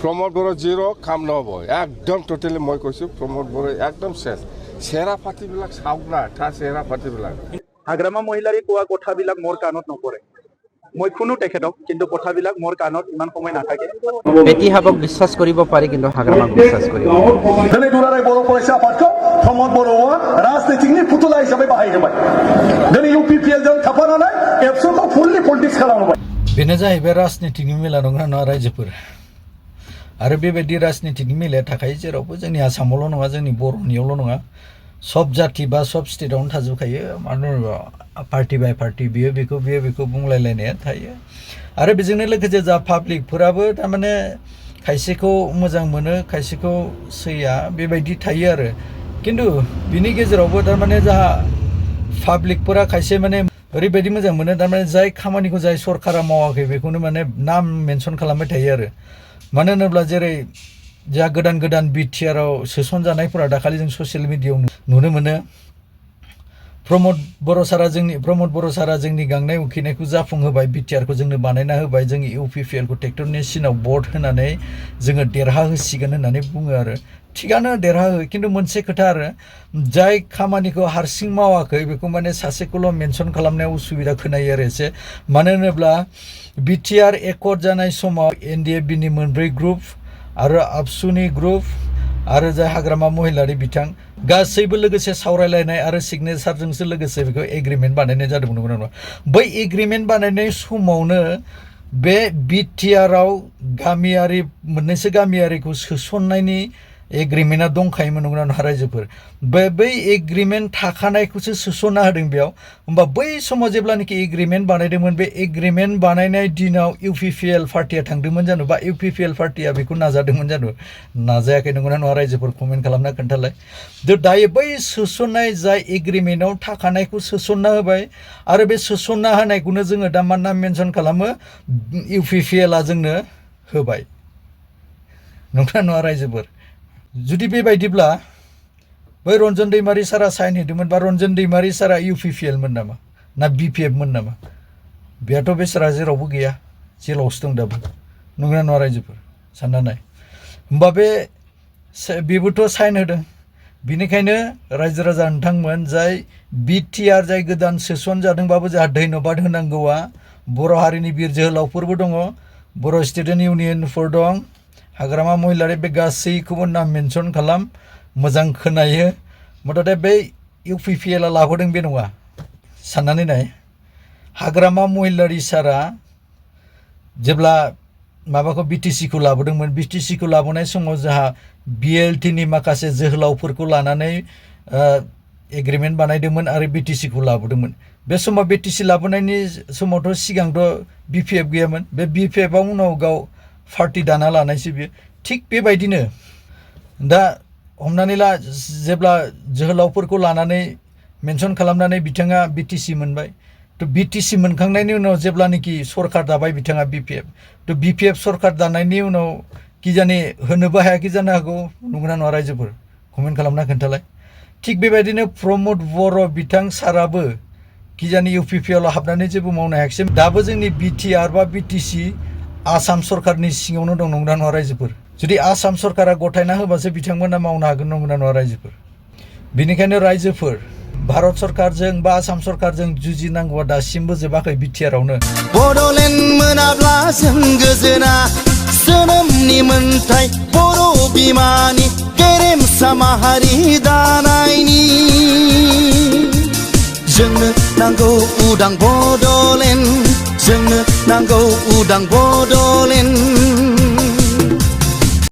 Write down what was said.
प्रमोद बर' जिर' কাম নহ'ব একদম টোটেলি মই কৈছোঁ প্ৰমোদ বৰ একদম চেৰা পাতিবিলাক চাওক না তাৰ চেৰা পাতিবিলাক হাগ্ৰামা মহিলাৰী কোৱা কথাবিলাক মোৰ কাণত নপৰে মই শুনো তেখেতক কিন্তু কথাবিলাক মোৰ কাণত ইমান সময় নাথাকে বেটিহাবক বিশ্বাস কৰিব পাৰি কিন্তু হাগ্ৰামাক বিশ্বাস কৰিব দিল্লী দুলাৰাই बर' फरायसा आफादखौ प्रमोद बर'आ राजनीतिनि फुथुला हिसाबै बाहायनो बाय दिनै इउपिपिएलजों थाफानानै एबसुखौ फुल्लि पलिटिक्स खालामबाय बेनो जाहैबाय राजनीतिनि मेला नंगौना नङा रायजोफोर आरो बेबायदि राजनीतिनि मेलाया थाखायो जेरावबो जोंनि आसामावल' नङा जोंनि बर'नियावल' नङा सब जाति बा सब स्टेटआवनो थाजोबखायो मानो होनोबा पार्टि बाय पार्टि बियो बेखौ बुंलायलायनाया थायो आरो बेजोंनो लोगोसे जा पाब्लिकफोराबो थारमाने खायसेखौ मोजां मोनो खायसेखौ सैया बेबायदि थायो आरो खिन्थु बिनि गेजेरावबो थारमाने जाहा पाब्लिकफोरा खायसे माने ओरैबायदि मोजां मोनो थारमाने जाय खामानिखौ जाय सरकारा मावाखै बेखौनो माने नाम मेनसन खालामबाय थायो आरो मानो होनोब्ला जेरै जा गोदान बिटिआरआव सोसनजानायफोरा दाखालि जों ससियेल मिडियायाव नुनो मोनो प्रमोद बर' सारा जोंनि गांनाय उखैनायखौ जाफुंहोबाय बिटिआरखौ जोंनो बानायना होबाय जोंनि इउपिपिएलखौ ट्रेक्टरनि सिनाव भट होनानै जोङो देरहाहोसिगोन होननानै बुङो आरो थिगानो देरहाहो खिन्थु मोनसे खोथा आरो जाय खामानिखौ हारसिं मावाखै बेखौ माने सासेखौल' मेनसन खालामनायाव उसुबिदा खोनायो आरो एसे मानो होनोब्ला बिटिआर एकर्ड जानाय समाव एनडिएफबिनि मोनब्रै ग्रुप आरो आबसुनि ग्रुप आरो जाय हाग्रामा महिलारि बिथां गासैबो लोगोसे सावरायलायनाय आरो सिगनेचारजोंसो लोगोसे बेखौ एग्रिमेन्ट बानायनाय जादोंमोन नङा बै एग्रिमेन्ट बानायनाय समावनो बे बिटिआरआव गामियारि मोननैसो गामियारिखौ सोसननायनि एग्रिमेन्टआ दंखायोमोन नंगौना नङा रायजोफोर बै एग्रिमेन्ट थाखानायखौसो सोसनना होदों बेयाव होमबा बै समाव जेब्लानाखि एग्रिमेन्ट बानायदोंमोन बे एग्रिमेन्ट बानायनाय दिनाव इउपिपिएल पार्टिया थांदोंमोन जानो बा इउपिपिएल पार्टिया बेखौ नाजादोंमोन जानो नाजायाखै नंगौना नङा रायजोफोर कमेन्ट खालामना खोन्थालाय दायो बै सोसननाय जाय एग्रिमेन्टआव थाखानायखौ सोसनना होबाय आरो बे सोसनना होनायखौनो जोङो दा मा नाम मेनसन खालामो इउपिपिएलआ जोंनो होबाय नंगौना नङा रायजोफोर जुदि बेबायदिब्ला बै रन्जन दैमारि सारा साइन होदोंमोन बा रन्जन दैमारि सारा इउपिपिएल मोन नामा ना बिपिएफ मोन नामा बेयाथ' बे सारा जेरावबो गैया जेलावसो दं दाबो नंगौना नङा रायजोफोर सानना नाय होमबा बेबोथ' साइन होदों बिनिखायनो रायजो राजा नोंथांमोन जाय बिटिआर जाय गोदान सोसन जादोंबाबो जोंहा धन्यबाद होनांगौआ बर' हारिनि बिर जोहोलावफोरबो दङ बर' स्टुडेन्ट इउनियनफोर दं हाग्रामा महिलारि बे गासैखौबो नाम मेनसन खालाम मोजां खोनायो मथथे बे इउपिपिएलआ लाबोदों बे नङा साननानै नाय हाग्रामा महिलारि सारा जेब्ला माबाखौ बिटिसिखौ लाबोदोंमोन बिटिसिखौ लाबोनाय समाव जोंहा बिएलटिनि माखासे जोहोलावफोरखौ लानानै एग्रिमेन्ट बानायदोंमोन आरो बिटिसिखौ लाबोदोंमोन बे समाव बिटिसि लाबोनायनि समावथ' सिगांथ' बिपिएफ गैयामोन बे बिपिएफआ उनाव गाव पार्टि दाना लानायसो बियो थिग बेबायदिनो दा हमनानै ला जेब्ला जोहोलावफोरखौ लानानै मेनसन खालामनानै बिथाङा बिटिसि मोनबाय थ' बिटिसि मोनखांनायनि उनाव जेब्लानाखि सरकार दाबाय बिथाङा बिपिएफ थ' बिपिएफ सरकार दानायनि उनाव किजानि होनोबो हायाखै जानो हागौ नंगौना नङा रायजोफोर कमेन्ट खालामना खोन्थालाय थिग बेबायदिनो प्रमोद बर' बिथां साराबो किजानि इउपिपिएलआव हाबनानै जेबो मावनो हायाखिसै दाबो जोंनि बिटिआर बा बिटिसि आसाम सरकारनि सिङावनो दं नंगौना नङा रायजोफोर जुदि आसाम सरकारा गथायना होबासो बिथांमोना मावनो हागोन नंगौना नङा रायजोफोर बेनिखायनो रायजोफोर भारत सरकारजों बा आसाम सरकारजों जुजिनांगौआ दासिमबो जोबाखै बिटिआरआवनो बड'लेण्ड मोनाब्ला जों गोजोना जोनोमनि मोन्थाय बर' बिमानि गेरेमसा माहारि दानायनि जोंनो नांगौ उदां बड'लेण्ड जोंनो नांगौ उदां बड'लेण्ड